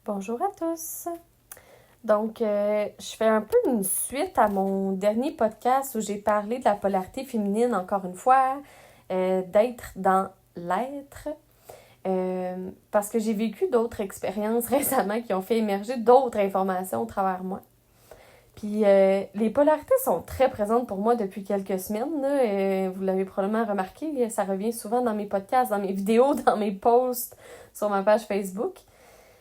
Bonjour à tous. Donc, je fais un peu une suite à mon dernier podcast où j'ai parlé de la polarité féminine, encore une fois, d'être dans l'être. Parce que j'ai vécu d'autres expériences récemment qui ont fait émerger d'autres informations au travers moi. Puis, les polarités sont très présentes pour moi depuis quelques semaines. Là, vous l'avez probablement remarqué, ça revient souvent dans mes podcasts, dans mes vidéos, dans mes posts sur ma page Facebook.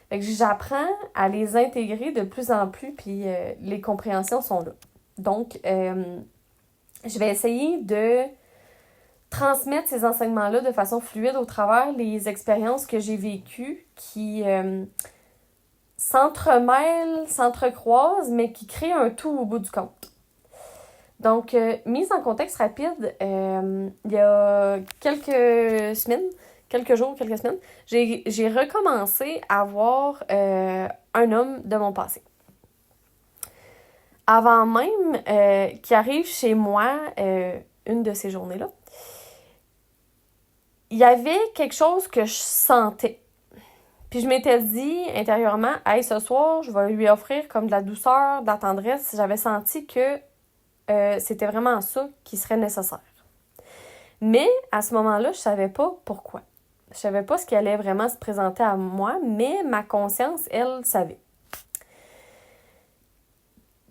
Fait que j'apprends à les intégrer de plus en plus, puis les compréhensions sont là. Donc, je vais essayer de transmettre ces enseignements-là de façon fluide au travers les expériences que j'ai vécues qui s'entremêlent, s'entrecroisent, mais qui créent un tout au bout du compte. Donc, mise en contexte rapide, il y a quelques jours, quelques semaines, j'ai recommencé à voir un homme de mon passé. Avant même qu'il arrive chez moi une de ces journées-là, il y avait quelque chose que je sentais. Puis je m'étais dit intérieurement, hey, ce soir, je vais lui offrir comme de la douceur, de la tendresse. J'avais senti que c'était vraiment ça qui serait nécessaire. Mais à ce moment-là, je savais pas pourquoi. Je savais pas ce qui allait vraiment se présenter à moi, mais ma conscience, elle, savait.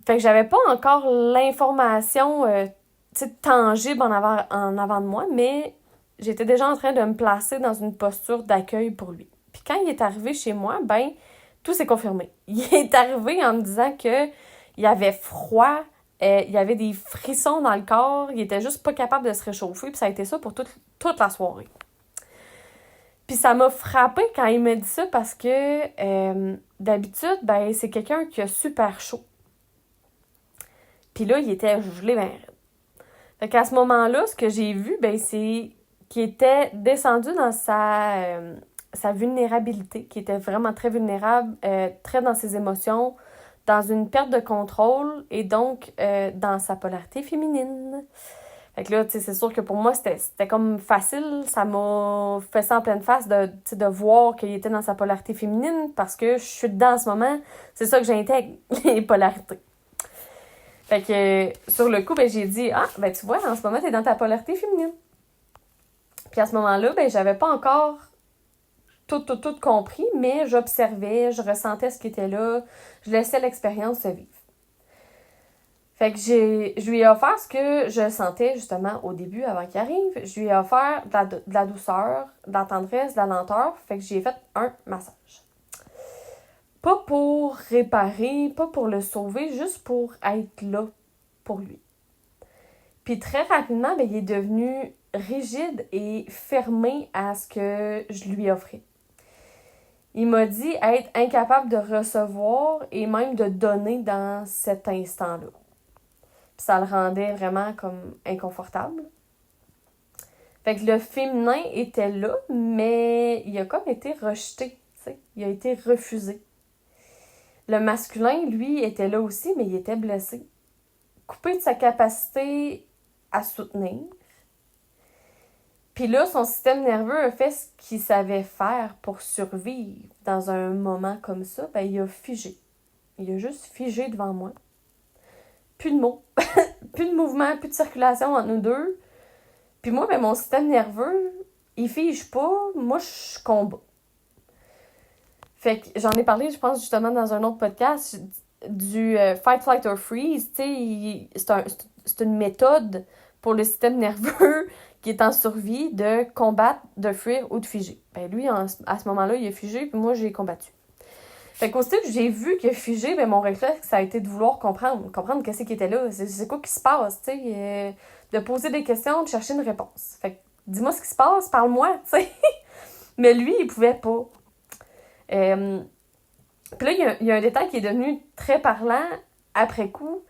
Fait que j'avais pas encore l'information tangible en avant de moi, mais j'étais déjà en train de me placer dans une posture d'accueil pour lui. Puis quand il est arrivé chez moi, ben tout s'est confirmé. Il est arrivé en me disant que il avait froid, il y avait des frissons dans le corps, il était juste pas capable de se réchauffer, puis ça a été ça pour toute la soirée. Puis ça m'a frappée quand il m'a dit ça parce que d'habitude, ben c'est quelqu'un qui a super chaud. Puis là, il était gelé ben raide. Fait qu'à ce moment-là, ce que j'ai vu, ben c'est qu'il était descendu dans sa vulnérabilité, qui était vraiment très vulnérable, très dans ses émotions, dans une perte de contrôle et donc dans sa polarité féminine. Fait que là, tu sais, c'est sûr que pour moi, c'était comme facile. Ça m'a fait ça en pleine face de voir qu'il était dans sa polarité féminine parce que je suis dedans en ce moment. C'est ça que j'intègre, les polarités. Fait que sur le coup, ben, j'ai dit, ah, ben tu vois, en ce moment, t'es dans ta polarité féminine. Puis à ce moment-là, ben, j'avais pas encore tout compris, mais j'observais, je ressentais ce qui était là, je laissais l'expérience se vivre. Fait que je lui ai offert ce que je sentais justement au début avant qu'il arrive. Je lui ai offert de la douceur, de la tendresse, de la lenteur. Fait que j'ai fait un massage. Pas pour réparer, pas pour le sauver, juste pour être là pour lui. Puis très rapidement, ben, il est devenu rigide et fermé à ce que je lui offrais. Il m'a dit être incapable de recevoir et même de donner dans cet instant-là. Puis ça le rendait vraiment comme inconfortable. Fait que le féminin était là, mais il a comme été rejeté, tu sais. Il a été refusé. Le masculin, lui, était là aussi, mais il était blessé. Coupé de sa capacité à soutenir. Puis là, son système nerveux a fait ce qu'il savait faire pour survivre dans un moment comme ça. Ben, il a figé. Il a juste figé devant moi. Plus de mots, plus de mouvement, plus de circulation entre nous deux. Puis moi, ben, mon système nerveux, il fige pas. Moi, je combat. Fait que j'en ai parlé, je pense, justement, dans un autre podcast, du fight, flight or freeze. Tu sais, c'est une méthode pour le système nerveux qui est en survie de combattre, de fuir ou de figer. Ben lui, à ce moment-là, il a figé, puis moi, j'ai combattu. Fait qu'aussitôt que j'ai vu qu'il a figé, ben mon réflexe, ça a été de vouloir comprendre qu'est-ce qui était là. C'est quoi qui se passe, tu sais, de poser des questions, de chercher une réponse. Fait que dis-moi ce qui se passe, parle-moi, tu sais. Mais lui, il pouvait pas. Puis là, il y a un détail qui est devenu très parlant après coup,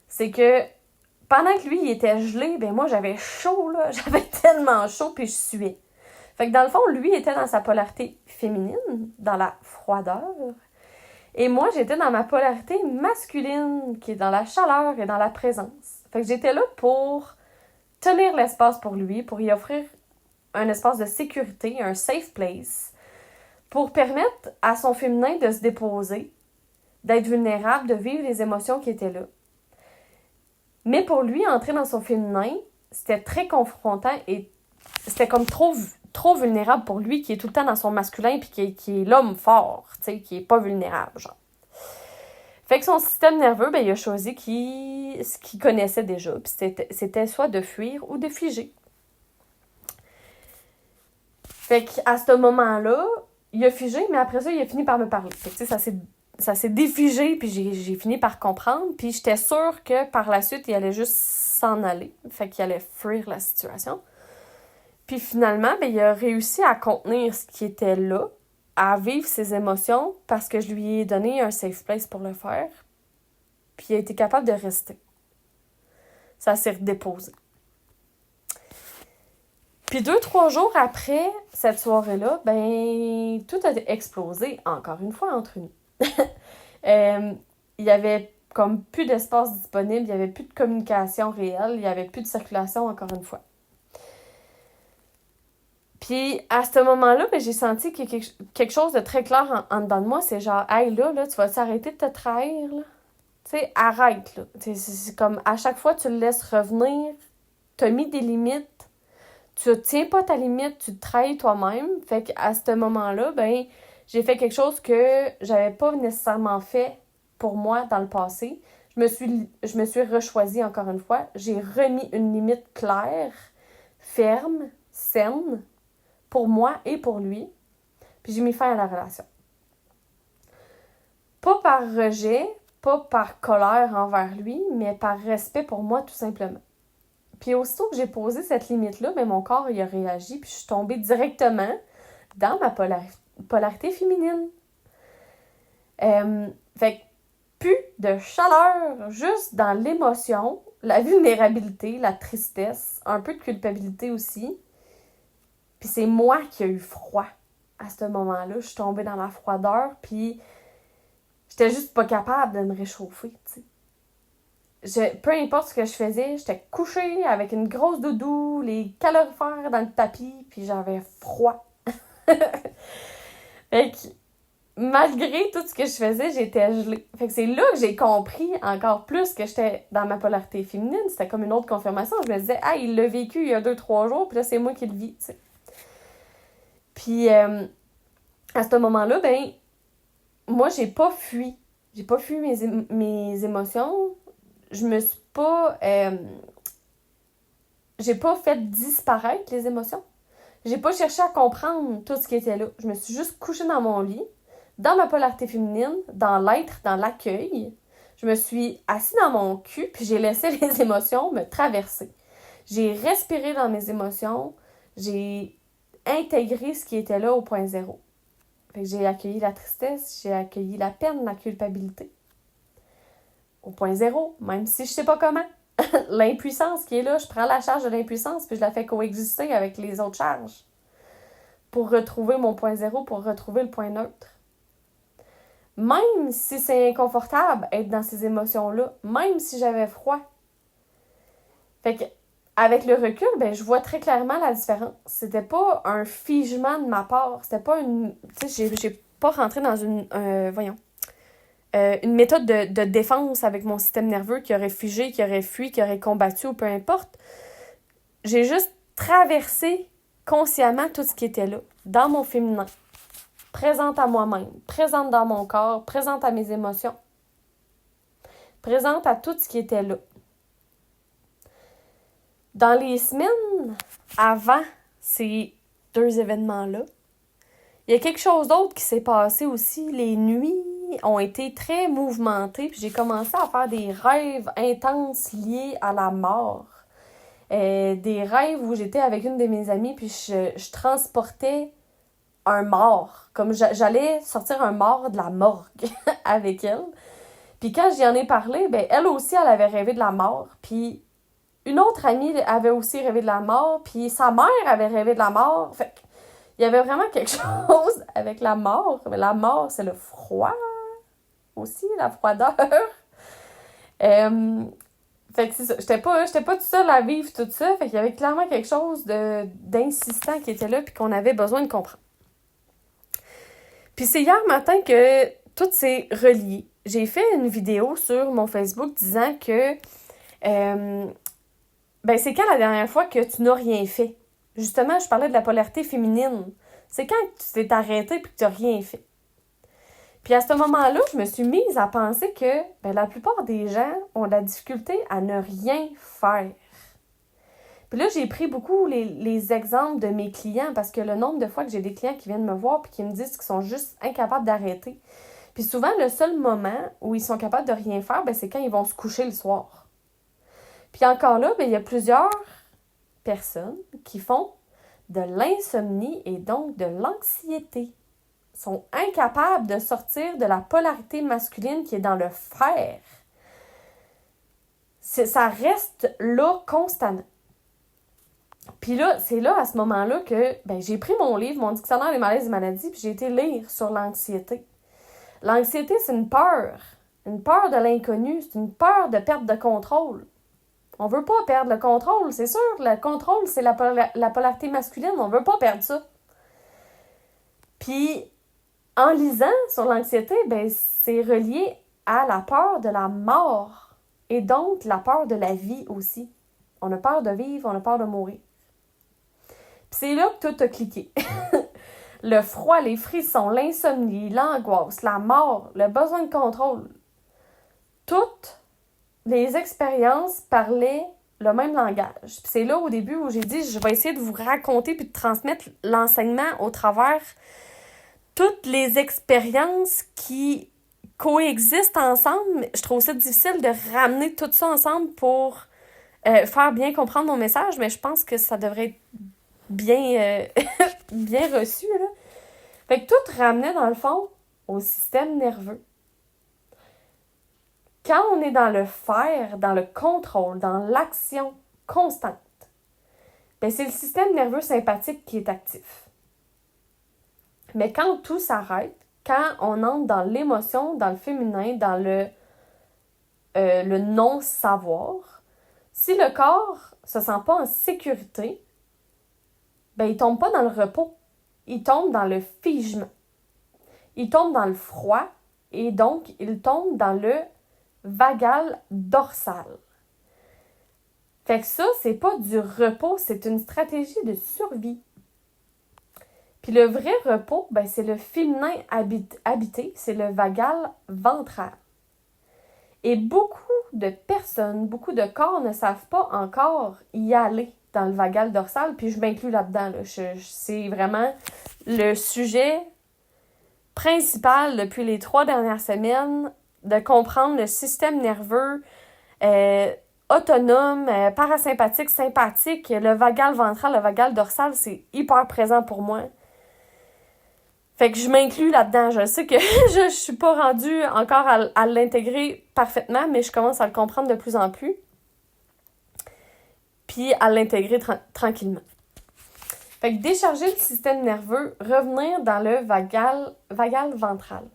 c'est que pendant que lui, il était gelé, ben moi, j'avais chaud, là. J'avais tellement chaud, puis je suais. Fait que dans le fond, lui était dans sa polarité féminine, dans la froideur. Et moi, j'étais dans ma polarité masculine, qui est dans la chaleur et dans la présence. Fait que j'étais là pour tenir l'espace pour lui, pour y offrir un espace de sécurité, un safe place, pour permettre à son féminin de se déposer, d'être vulnérable, de vivre les émotions qui étaient là. Mais pour lui, entrer dans son féminin, c'était très confrontant et c'était comme trop vulnérable pour lui, qui est tout le temps dans son masculin puis qui est l'homme fort, tu sais, qui est pas vulnérable, genre. Fait que son système nerveux, ben, il a choisi ce qu'il connaissait déjà, puis c'était soit de fuir ou de figer. Fait qu'à ce moment-là, il a figé, mais après ça, il a fini par me parler. Fait que, tu sais, ça s'est défigé, puis j'ai fini par comprendre, puis j'étais sûre que par la suite, il allait juste s'en aller. Fait qu'il allait fuir la situation. Puis finalement, ben, il a réussi à contenir ce qui était là, à vivre ses émotions, parce que je lui ai donné un safe place pour le faire. Puis il a été capable de rester. Ça s'est redéposé. Puis 2-3 jours après cette soirée-là, ben tout a explosé encore une fois entre nous. Il y avait comme plus d'espace disponible, il y avait plus de communication réelle, il y avait plus de circulation encore une fois. Puis à ce moment-là, ben, j'ai senti qu'il y a quelque chose de très clair en dedans de moi, c'est genre « Hey, là, tu vas t'arrêter de te trahir, là? Tu sais, arrête, là. » C'est comme à chaque fois, tu le laisses revenir, t'as mis des limites, tu tiens pas ta limite, tu te trahis toi-même. Fait qu'à ce moment-là, ben, j'ai fait quelque chose que j'avais pas nécessairement fait pour moi dans le passé. Je me suis rechoisie encore une fois. J'ai remis une limite claire, ferme, saine, pour moi et pour lui. Puis j'ai mis fin à la relation. Pas par rejet, pas par colère envers lui, mais par respect pour moi tout simplement. Puis aussitôt que j'ai posé cette limite-là, ben mon corps il a réagi, puis je suis tombée directement dans ma polarité féminine. Fait que plus de chaleur, juste dans l'émotion, la vulnérabilité, la tristesse, un peu de culpabilité aussi. Puis c'est moi qui ai eu froid à ce moment-là. Je suis tombée dans la froideur, puis j'étais juste pas capable de me réchauffer, tu sais. Peu importe ce que je faisais, j'étais couchée avec une grosse doudou, les calorifères dans le tapis, puis j'avais froid. Fait que, malgré tout ce que je faisais, j'étais gelée. Fait que c'est là que j'ai compris encore plus que j'étais dans ma polarité féminine. C'était comme une autre confirmation. Je me disais, ah, il l'a vécu il y a 2-3 jours, puis là, c'est moi qui le vis, tu sais. Puis, à ce moment-là, ben, moi, j'ai pas fui. J'ai pas fui mes émotions. Je me suis pas... j'ai pas fait disparaître les émotions. J'ai pas cherché à comprendre tout ce qui était là. Je me suis juste couchée dans mon lit, dans ma polarité féminine, dans l'être, dans l'accueil. Je me suis assise dans mon cul, puis j'ai laissé les émotions me traverser. J'ai respiré dans mes émotions. J'ai intégré ce qui était là au point zéro. Fait que j'ai accueilli la tristesse, j'ai accueilli la peine, la culpabilité. Au point zéro, même si je sais pas comment. L'impuissance qui est là, je prends la charge de l'impuissance puis je la fais coexister avec les autres charges pour retrouver mon point zéro, pour retrouver le point neutre. Même si c'est inconfortable être dans ces émotions-là, même si j'avais froid. Fait que, avec le recul, ben, je vois très clairement la différence. C'était pas un figement de ma part, c'était pas une... Tu sais, j'ai pas rentré dans une méthode de défense avec mon système nerveux qui aurait figé, qui aurait fui, qui aurait combattu ou peu importe. J'ai juste traversé consciemment tout ce qui était là, dans mon féminin, présente à moi-même, présente dans mon corps, présente à mes émotions, présente à tout ce qui était là. Dans les semaines avant ces 2 événements-là, il y a quelque chose d'autre qui s'est passé aussi. Les nuits ont été très mouvementées, puis j'ai commencé à faire des rêves intenses liés à la mort. Des rêves où j'étais avec une de mes amies, puis je transportais un mort. Comme j'allais sortir un mort de la morgue avec elle. Puis quand j'y en ai parlé, ben elle aussi, elle avait rêvé de la mort. Puis une autre amie avait aussi rêvé de la mort, puis sa mère avait rêvé de la mort. Fait il y avait vraiment quelque chose avec la mort. Mais la mort, c'est le froid aussi, la froideur. Fait que c'est ça. J'étais pas toute seule à vivre tout ça. Fait qu'il y avait clairement quelque chose d'insistant qui était là puis qu'on avait besoin de comprendre. Puis c'est hier matin que tout s'est relié. J'ai fait une vidéo sur mon Facebook disant que c'est quand la dernière fois que tu n'as rien fait? Justement, je parlais de la polarité féminine. C'est quand tu t'es arrêté et que tu n'as rien fait. Puis à ce moment-là, je me suis mise à penser que la plupart des gens ont de la difficulté à ne rien faire. Puis là, j'ai pris beaucoup les exemples de mes clients parce que le nombre de fois que j'ai des clients qui viennent me voir et qui me disent qu'ils sont juste incapables d'arrêter. Puis souvent, le seul moment où ils sont capables de rien faire, c'est quand ils vont se coucher le soir. Puis encore là, il y a plusieurs personnes qui font de l'insomnie et donc de l'anxiété. Ils sont incapables de sortir de la polarité masculine qui est dans le faire. Ça reste là constamment. Puis là, c'est là, à ce moment-là, que j'ai pris mon livre, mon dictionnaire des malaises et maladies, puis j'ai été lire sur l'anxiété. L'anxiété, c'est une peur de l'inconnu, c'est une peur de perte de contrôle. On veut pas perdre le contrôle, c'est sûr. Le contrôle, c'est la polarité masculine, on veut pas perdre ça. Puis, en lisant sur l'anxiété, c'est relié à la peur de la mort et donc la peur de la vie aussi. On a peur de vivre, on a peur de mourir. Puis c'est là que tout a cliqué. Le froid, les frissons, l'insomnie, l'angoisse, la mort, le besoin de contrôle. Toutes les expériences parlaient le même langage. Puis c'est là au début où j'ai dit, je vais essayer de vous raconter puis de transmettre l'enseignement au travers toutes les expériences qui coexistent ensemble. Je trouve ça difficile de ramener tout ça ensemble pour faire bien comprendre mon message, mais je pense que ça devrait être bien, bien reçu, là. Fait que tout ramenait, dans le fond, au système nerveux. Quand on est dans le faire, dans le contrôle, dans l'action constante, c'est le système nerveux sympathique qui est actif. Mais quand tout s'arrête, quand on entre dans l'émotion, dans le féminin, dans le non-savoir, si le corps se sent pas en sécurité, il tombe pas dans le repos. Il tombe dans le figement. Il tombe dans le froid et donc il tombe dans le vagal dorsal. Fait que ça, c'est pas du repos, c'est une stratégie de survie. Puis le vrai repos, c'est le féminin habité, c'est le vagal ventral. Et beaucoup de personnes, beaucoup de corps ne savent pas encore y aller dans le vagal dorsal, puis je m'inclus là-dedans. Là. C'est vraiment le sujet principal depuis les 3 dernières semaines, de comprendre le système nerveux autonome, parasympathique, sympathique, le vagal ventral, le vagal dorsal, c'est hyper présent pour moi. Fait que je m'inclus là-dedans. Je sais que je suis pas rendue encore à l'intégrer parfaitement, mais je commence à le comprendre de plus en plus. Puis à l'intégrer tranquillement. Fait que décharger le système nerveux, revenir dans le vagal ventral.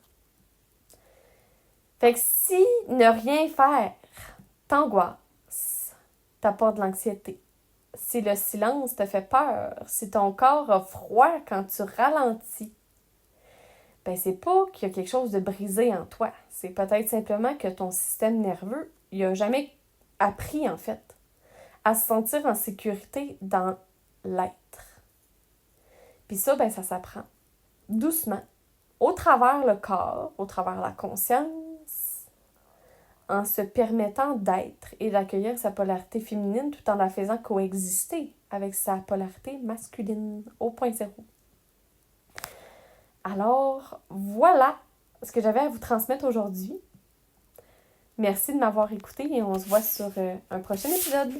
Fait que si ne rien faire t'angoisse, t'apporte de l'anxiété, si le silence te fait peur, si ton corps a froid quand tu ralentis, c'est pas qu'il y a quelque chose de brisé en toi. C'est peut-être simplement que ton système nerveux, il a jamais appris, en fait, à se sentir en sécurité dans l'être. Puis ça, ça s'apprend doucement, au travers le corps, au travers la conscience, en se permettant d'être et d'accueillir sa polarité féminine tout en la faisant coexister avec sa polarité masculine au point zéro. Alors, voilà ce que j'avais à vous transmettre aujourd'hui. Merci de m'avoir écouté et on se voit sur un prochain épisode.